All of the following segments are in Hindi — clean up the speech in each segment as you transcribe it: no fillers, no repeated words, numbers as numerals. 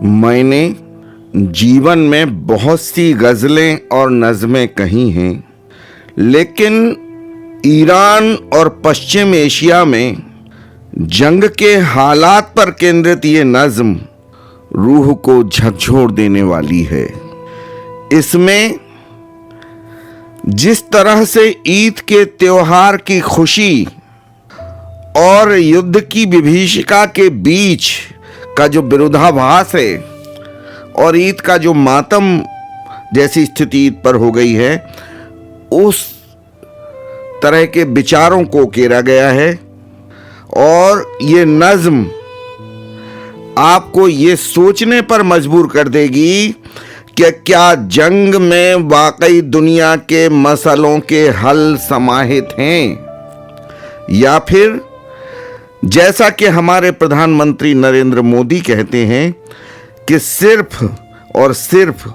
मैंने जीवन में बहुत सी गज़लें और नज़में कही हैं, लेकिन ईरान और पश्चिम एशिया में जंग के हालात पर केंद्रित ये नज़्म रूह को झकझोर देने वाली है। इसमें जिस तरह से ईद के त्योहार की खुशी और युद्ध की विभीषिका के बीच का जो विरोधाभास है और ईद का जो मातम जैसी स्थिति ईद पर हो गई है, उस तरह के विचारों को उकेरा गया है। और ये नज़्म आपको ये सोचने पर मजबूर कर देगी कि क्या जंग में वाकई दुनिया के मसलों के हल समाहित हैं, या फिर जैसा कि हमारे प्रधानमंत्री नरेंद्र मोदी कहते हैं कि सिर्फ और सिर्फ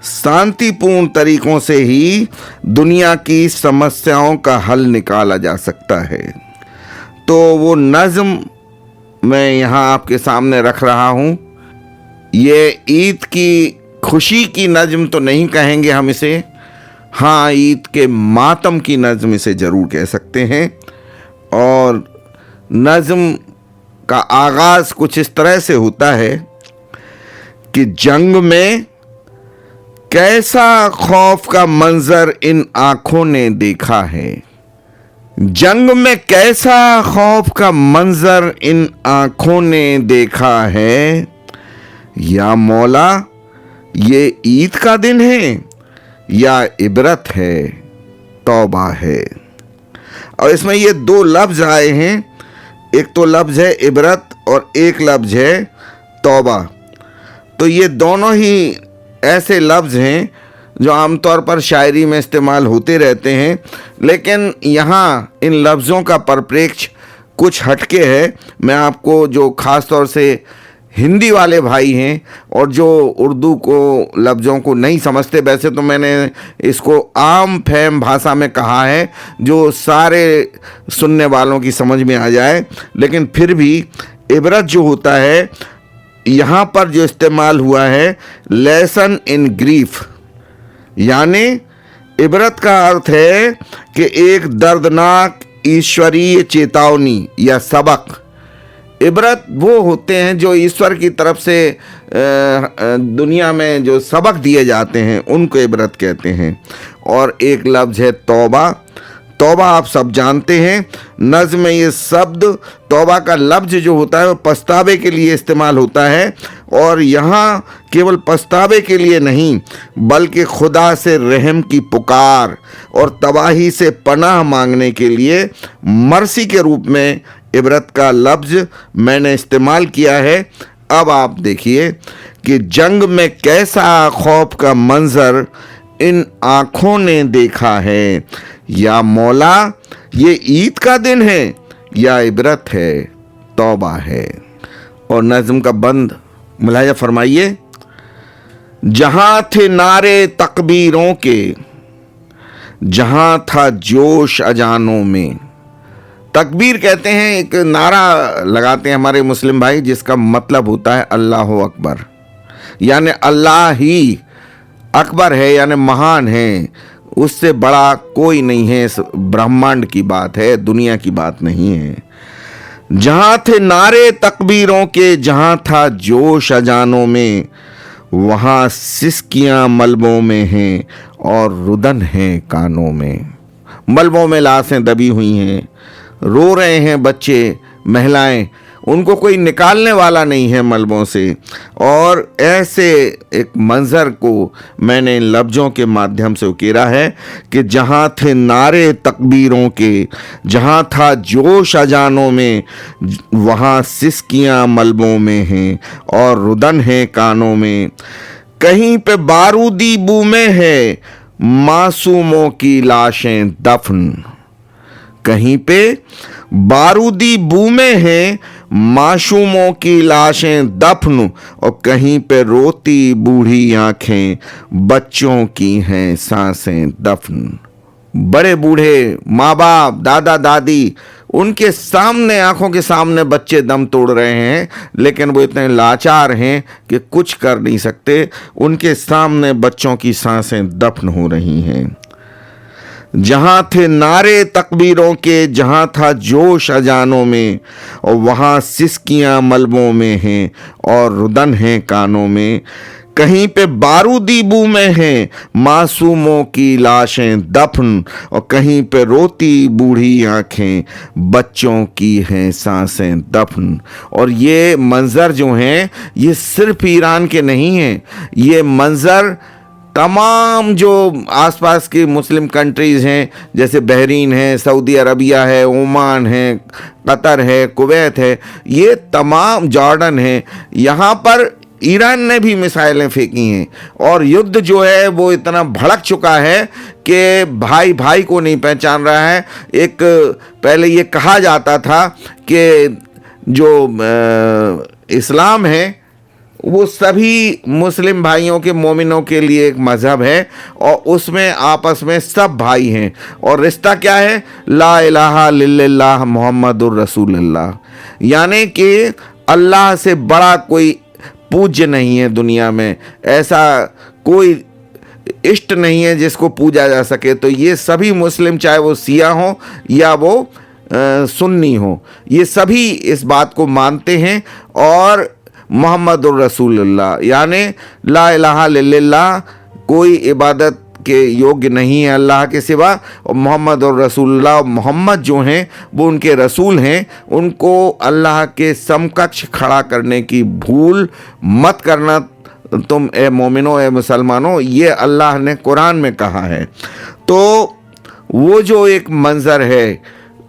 शांतिपूर्ण तरीकों से ही दुनिया की समस्याओं का हल निकाला जा सकता है। तो वो नज़्म मैं यहाँ आपके सामने रख रहा हूँ। ये ईद की खुशी की नज़्म तो नहीं कहेंगे हम इसे, हाँ, ईद के मातम की नज़्म इसे ज़रूर कह सकते हैं। और नज़्म का आगाज़ कुछ इस तरह से होता है कि जंग में कैसा खौफ का मंजर इन आंखों ने देखा है, जंग में कैसा खौफ का मंजर इन आंखों ने देखा है, या मौला ये ईद का दिन है या इबरत है, तौबा है। और इसमें ये दो लफ्ज़ आए हैं, एक तो लफ्ज़ है इबरत और एक लफ्ज़ है तौबा। तो ये दोनों ही ऐसे लफ्ज़ हैं जो आमतौर पर शायरी में इस्तेमाल होते रहते हैं, लेकिन यहाँ इन लफ्ज़ों का परिप्रेक्ष्य कुछ हटके है। मैं आपको, जो ख़ास तौर से हिंदी वाले भाई हैं और जो उर्दू को लफ्ज़ों को नहीं समझते, वैसे तो मैंने इसको आम फहम भाषा में कहा है जो सारे सुनने वालों की समझ में आ जाए, लेकिन फिर भी इबरत जो होता है, यहाँ पर जो इस्तेमाल हुआ है लेसन इन ग्रीफ, यानी इबरत का अर्थ है कि एक दर्दनाक ईश्वरीय चेतावनी या सबक। इबरत वो होते हैं जो ईश्वर की तरफ से दुनिया में जो सबक दिए जाते हैं, उनको इबरत कहते हैं। और एक लफ्ज़ है तौबा। तौबा आप सब जानते हैं, नज़्म में ये शब्द तौबा का लफ्ज़ जो होता है वो पछतावे के लिए इस्तेमाल होता है। और यहाँ केवल पछतावे के लिए नहीं, बल्कि खुदा से रहम की पुकार और तबाही से पनाह मांगने के लिए मर्सी के रूप में इबरत का लफ्ज़ मैंने इस्तेमाल किया है। अब आप देखिए कि जंग में कैसा खौफ का मंजर इन आँखों ने देखा है, या मौला ये ईद का दिन है या इबरत है, तौबा है। और नज़्म का बंद मुलाहिजा फरमाइए। जहाँ थे नारे तकबीरों के, जहाँ था जोश अजानों में। तकबीर कहते हैं, एक नारा लगाते हैं हमारे मुस्लिम भाई, जिसका मतलब होता है अल्लाह अकबर, यानी अल्लाह ही अकबर है, यानी महान है, उससे बड़ा कोई नहीं है। इस ब्रह्मांड की बात है, दुनिया की बात नहीं है। जहाँ थे नारे तकबीरों के, जहाँ था जोश अजानों में, वहाँ सिसकियाँ मलबों में हैं और रुदन हैं कानों में। मलबों में लाशें दबी हुई हैं, रो रहे हैं बच्चे, महिलाएं, उनको कोई निकालने वाला नहीं है मलबों से। और ऐसे एक मंज़र को मैंने इन लफ्ज़ों के माध्यम से उकेरा है कि जहाँ थे नारे तकबीरों के, जहाँ था जोश अजानों में, वहाँ सिसकियाँ मलबों में हैं और रुदन हैं कानों में। कहीं पे बारूदी बूमें हैं मासूमों की लाशें दफन, कहीं पे बारूदी बूमें हैं मासूमों की लाशें दफन, और कहीं पे रोती बूढ़ी आंखें बच्चों की हैं सांसें दफन। बड़े बूढ़े, माँ बाप, दादा दादी, उनके सामने, आंखों के सामने बच्चे दम तोड़ रहे हैं, लेकिन वो इतने लाचार हैं कि कुछ कर नहीं सकते। उनके सामने बच्चों की सांसें दफन हो रही हैं। जहां थे नारे तकबीरों के, जहां था जोश अजानों में, और वहां सिसकियां मलबों में हैं और रुदन हैं कानों में। कहीं पे बारूदी बू में हैं मासूमों की लाशें दफन, और कहीं पे रोती बूढ़ी आंखें बच्चों की हैं सांसें दफन। और ये मंज़र जो हैं ये सिर्फ ईरान के नहीं हैं, ये मंज़र तमाम जो आसपास की मुस्लिम कंट्रीज़ हैं, जैसे बहरीन है, सऊदी अरबिया है, ओमान है, कतर है, कुवैत है, ये तमाम, जॉर्डन है, यहाँ पर ईरान ने भी मिसाइलें फेंकी हैं। और युद्ध जो है वो इतना भड़क चुका है कि भाई भाई को नहीं पहचान रहा है। एक पहले ये कहा जाता था कि जो इस्लाम है वो सभी मुस्लिम भाइयों के, मोमिनों के लिए एक मज़हब है, और उसमें आपस में सब भाई हैं, और रिश्ता क्या है? ला इलाहा इल्लल्लाह मुहम्मदुर रसूलुल्लाह, यानी कि अल्लाह से बड़ा कोई पूज्य नहीं है दुनिया में, ऐसा कोई इष्ट नहीं है जिसको पूजा जा सके। तो ये सभी मुस्लिम, चाहे वो शिया हो या वो सुन्नी हो, ये सभी इस बात को मानते हैं। और मुहम्मदुर रसूलुल्लाह यानी ला इलाहा इल्लल्लाह, कोई इबादत के योग्य नहीं है अल्लाह के सिवा, और मोहम्मद और रसूलुल्लाह, मोहम्मद जो हैं वो उनके रसूल हैं, उनको अल्लाह के समकक्ष खड़ा करने की भूल मत करना तुम ए मोमिनो, ए मुसलमानों, ये अल्लाह ने कुरान में कहा है। तो वो जो एक मंज़र है,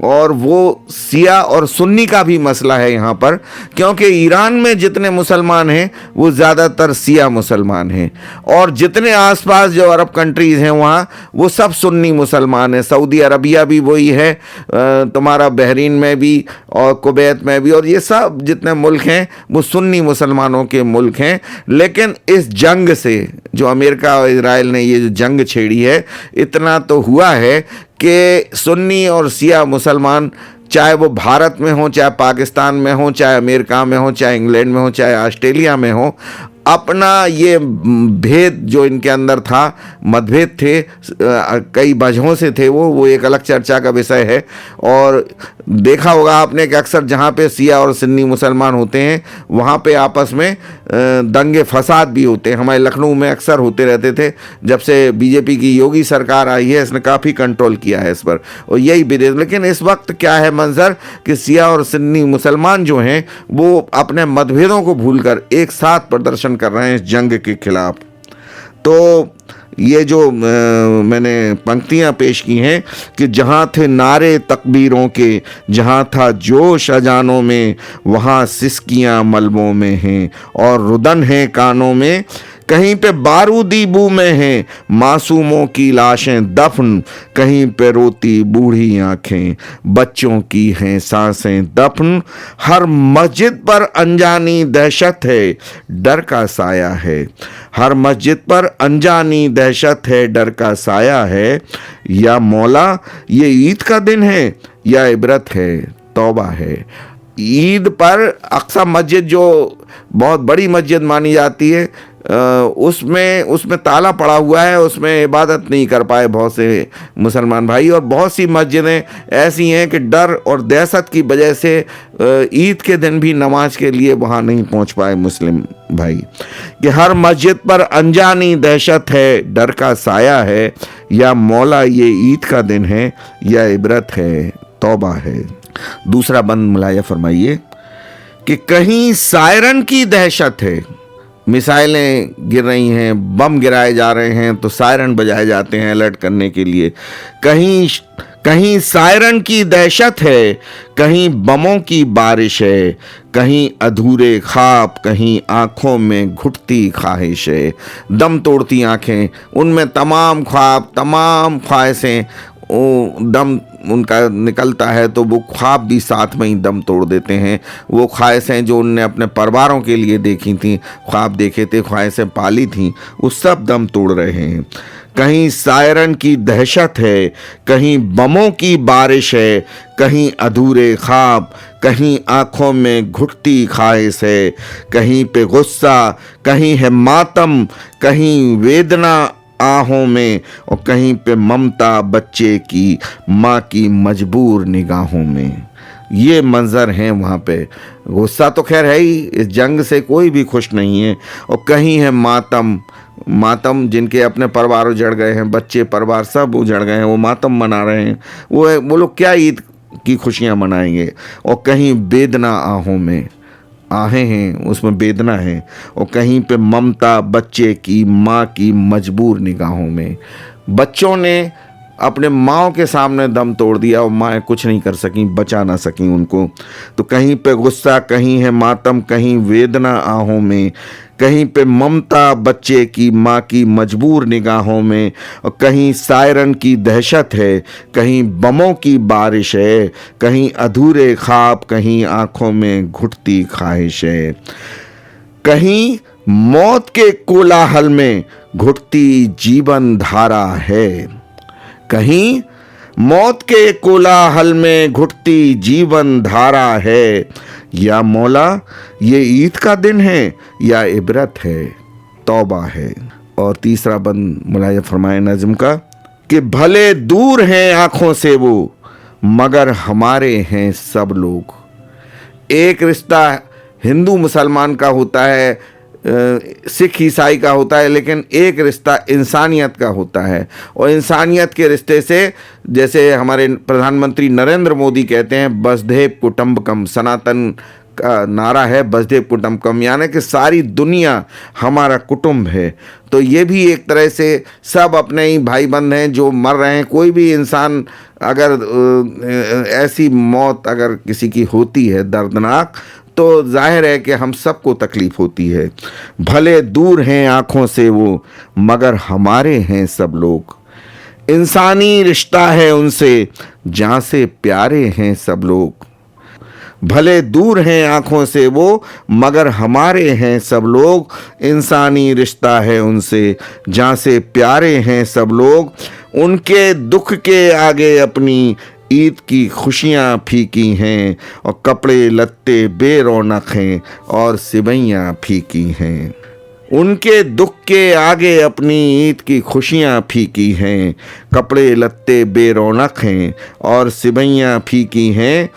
और वो शिया और सुन्नी का भी मसला है यहाँ पर, क्योंकि ईरान में जितने मुसलमान हैं वो ज़्यादातर शिया मुसलमान हैं, और जितने आसपास जो अरब कंट्रीज़ हैं वहाँ वो सब सुन्नी मुसलमान हैं। सऊदी अरबिया भी वही है, तुम्हारा बहरीन में भी और कुवैत में भी, और ये सब जितने मुल्क हैं वो सुन्नी मुसलमानों के मुल्क हैं। लेकिन इस जंग से, जो अमेरिका और इजराइल ने ये जो जंग छेड़ी है, इतना तो हुआ है कि सुन्नी और शिया मुसलमान, चाहे वो भारत में हो, चाहे पाकिस्तान में हो, चाहे अमेरिका में हो, चाहे इंग्लैंड में हो, चाहे ऑस्ट्रेलिया में हो, अपना ये भेद जो इनके अंदर था, मतभेद थे, कई वजहों से थे, वो एक अलग चर्चा का विषय है। और देखा होगा आपने कि अक्सर जहाँ पे शिया और सुन्नी मुसलमान होते हैं वहाँ पे आपस में दंगे फसाद भी होते हैं। हमारे लखनऊ में अक्सर होते रहते थे। जब से बीजेपी की योगी सरकार आई है, इसने काफ़ी कंट्रोल किया है इस पर, और यही विदेश। लेकिन इस वक्त क्या है मंजर कि शिया और सुन्नी मुसलमान जो हैं वो अपने मतभेदों को भूलकर एक साथ प्रदर्शन कर रहे हैं इस जंग के खिलाफ। तो ये जो मैंने पंक्तियाँ पेश की हैं कि जहाँ थे नारे तकबीरों के, जहाँ था जोश अजानों में, वहाँ सिसकियाँ मलबों में हैं और रुदन हैं कानों में। कहीं पे बारूदी बू में हैं मासूमों की लाशें दफन, कहीं पे रोती बूढ़ी आंखें बच्चों की हैं सांसें दफन। हर मस्जिद पर अनजानी दहशत है, डर का साया है। हर मस्जिद पर अनजानी दहशत है, डर का साया है। या मौला ये ईद का दिन है या इबरत है, तौबा है। ईद पर अक्सा मस्जिद जो बहुत बड़ी मस्जिद मानी जाती है, उसमें ताला पड़ा हुआ है, उसमें इबादत नहीं कर पाए बहुत से मुसलमान भाई। और बहुत सी मस्जिदें ऐसी हैं कि डर और दहशत की वजह से ईद के दिन भी नमाज के लिए वहाँ नहीं पहुँच पाए मुस्लिम भाई। कि हर मस्जिद पर अनजानी दहशत है, डर का साया है। या मौला ये ईद का दिन है या इबरत है, तौबा है। दूसरा बंद मुलाया फरमाइए कि कहीं सायरन की दहशत है, मिसाइलें गिर रही हैं, बम गिराए जा रहे हैं तो सायरन बजाए जाते हैं अलर्ट करने के लिए। कहीं सायरन की दहशत है, कहीं बमों की बारिश है, कहीं अधूरे ख्वाब, कहीं आँखों में घुटती ख्वाहिश है। दम तोड़ती आँखें, उनमें तमाम ख्वाब, तमाम ख्वाहिशें, दम उनका निकलता है तो वो ख्वाब भी साथ में ही दम तोड़ देते हैं। वो ख्वाहिशें जो उनने अपने परिवारों के लिए देखी थी, ख्वाब देखे थे, ख्वाहिशें पाली थी, वो सब दम तोड़ रहे हैं। कहीं सायरन की दहशत है, कहीं बमों की बारिश है, कहीं अधूरे ख्वाब, कहीं आंखों में घुटती ख्वाहिश है, कहीं पे गुस्सा, कहीं है मातम, कहीं वेदना आहों में, और कहीं पे ममता बच्चे की माँ की मजबूर निगाहों में। ये मंजर हैं वहाँ पे। गुस्सा तो खैर है ही, इस जंग से कोई भी खुश नहीं है, और कहीं है मातम, मातम जिनके अपने परिवार उजड़ गए हैं, बच्चे परिवार सब उजड़ गए हैं, वो मातम मना रहे हैं। वो लोग क्या ईद की खुशियाँ मनाएंगे। और कहीं वेदना आहों में, आहें हैं उसमें वेदना है, और कहीं पे ममता बच्चे की माँ की मजबूर निगाहों में। बच्चों ने अपने माँओं के सामने दम तोड़ दिया और माँ कुछ नहीं कर सकी, बचा ना सकी उनको। तो कहीं पे गुस्सा, कहीं है मातम, कहीं वेदना आहों में, कहीं पे ममता बच्चे की माँ की मजबूर निगाहों में, और कहीं सायरन की दहशत है, कहीं बमों की बारिश है, कहीं अधूरे ख्वाब, कहीं आंखों में घुटती ख्वाहिश है, कहीं मौत के कोलाहल में घुटती जीवन धारा है, कहीं मौत के कोलाहल में घुटती जीवन धारा है। या मौला ये ईद का दिन है या इबरत है, तौबा है। और तीसरा बंद मुलाहिजा फरमाए नज़्म का कि भले दूर हैं आँखों से वो, मगर हमारे हैं सब लोग। एक रिश्ता हिंदू मुसलमान का होता है, सिख ईसाई का होता है, लेकिन एक रिश्ता इंसानियत का होता है। और इंसानियत के रिश्ते से, जैसे हमारे प्रधानमंत्री नरेंद्र मोदी कहते हैं, वसुधैव कुटुंबकम, सनातन का नारा है वसुधैव कुटुंबकम, यानी कि सारी दुनिया हमारा कुटुंब है। तो ये भी एक तरह से सब अपने ही भाई बंद हैं जो मर रहे हैं। कोई भी इंसान अगर ऐसी मौत अगर किसी की होती है दर्दनाक, तो जाहिर है कि हम सबको तकलीफ़ होती है। भले दूर हैं आँखों से वो, मगर हमारे हैं सब लोग। इंसानी रिश्ता है उनसे जहाँ से प्यारे हैं सब लोग। भले दूर हैं आँखों से वो, मगर हमारे हैं सब लोग। इंसानी रिश्ता है उनसे जहाँ से प्यारे हैं सब लोग। उनके दुख के आगे अपनी ईद की खुशियाँ फीकी हैं, और कपड़े लत्ते बेरौनक हैं और सिवैयाँ फीकी हैं। उनके दुख के आगे अपनी ईद की खुशियाँ फीकी हैं, कपड़े लत्ते बेरौनक हैं और सिवैयाँ फीकी हैं।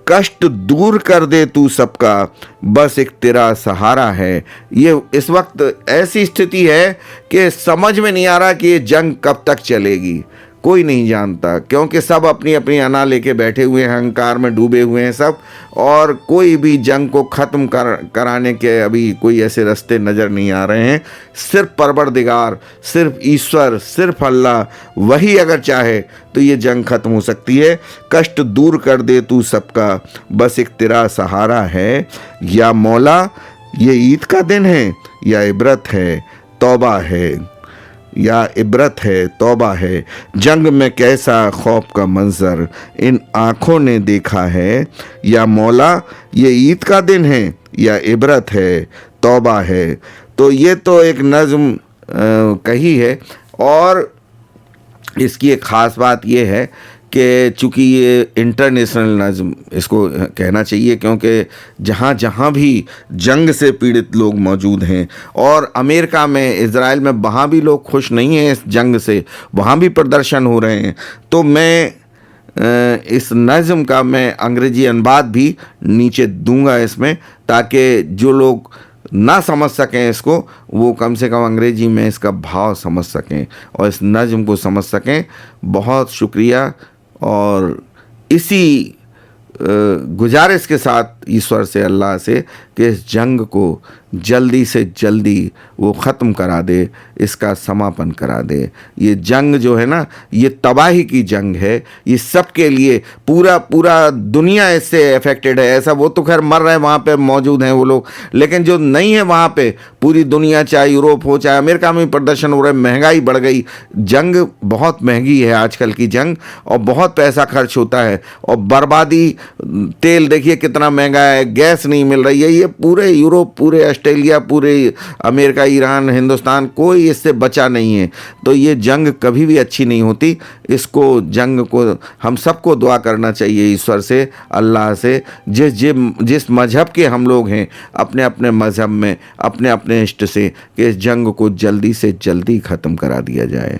कष्ट दूर कर दे तू सबका, बस एक तेरा सहारा है। ये इस वक्त ऐसी स्थिति है कि समझ में नहीं आ रहा कि ये जंग कब तक चलेगी, कोई नहीं जानता, क्योंकि सब अपनी अपनी अना लेके बैठे हुए हैं, अहंकार में डूबे हुए हैं सब, और कोई भी जंग को ख़त्म कराने के अभी कोई ऐसे रास्ते नज़र नहीं आ रहे हैं। सिर्फ परवरदिगार, सिर्फ ईश्वर, सिर्फ अल्लाह, वही अगर चाहे तो ये जंग ख़त्म हो सकती है। कष्ट दूर कर दे तू सबका, बस एक तेरा सहारा है। या मौला ये ईद का दिन है या इबरत है, तौबा है। या इबरत है, तौबा है। जंग में कैसा खौफ का मंजर इन आँखों ने देखा है। या मौला ये ईद का दिन है या इबरत है, तौबा है। तो ये तो एक नज़्म कही है, और इसकी एक ख़ास बात ये है कि चूँकि ये इंटरनेशनल नज़्म इसको कहना चाहिए, क्योंकि जहाँ जहाँ भी जंग से पीड़ित लोग मौजूद हैं, और अमेरिका में, इज़राइल में, वहाँ भी लोग खुश नहीं हैं इस जंग से, वहाँ भी प्रदर्शन हो रहे हैं। तो मैं इस नज़्म का मैं अंग्रेज़ी अनुवाद भी नीचे दूंगा इसमें, ताकि जो लोग ना समझ सकें इसको, वो कम से कम अंग्रेज़ी में इसका भाव समझ सकें और इस नज़्म को समझ सकें। बहुत शुक्रिया, और इसी गुजारिश के साथ ईश्वर से, अल्लाह से, कि इस जंग को जल्दी से जल्दी वो ख़त्म करा दे, इसका समापन करा दे। ये जंग जो है ना, ये तबाही की जंग है, ये सब के लिए, पूरा दुनिया इससे अफेक्टेड है। ऐसा वो तो खैर मर रहे हैं, वहाँ पे मौजूद हैं वो लोग, लेकिन जो नहीं है वहाँ पे, पूरी दुनिया, चाहे यूरोप हो चाहे अमेरिका में प्रदर्शन हो रहे हैं, महंगाई बढ़ गई, जंग बहुत महंगी है आजकल की जंग, और बहुत पैसा खर्च होता है, और बर्बादी, तेल देखिए कितना महंगा महंगा है, गैस नहीं मिल रही है, ये पूरे यूरोप, पूरे ऑस्ट्रेलिया, पूरे अमेरिका, ईरान, हिंदुस्तान, कोई इससे बचा नहीं है। तो ये जंग कभी भी अच्छी नहीं होती। इसको जंग को हम सबको दुआ करना चाहिए ईश्वर से, अल्लाह से, जिस मज़हब के हम लोग हैं, अपने अपने मज़हब में, अपने अपने इष्ट से, कि इस जंग को जल्दी से जल्दी ख़त्म करा दिया जाए।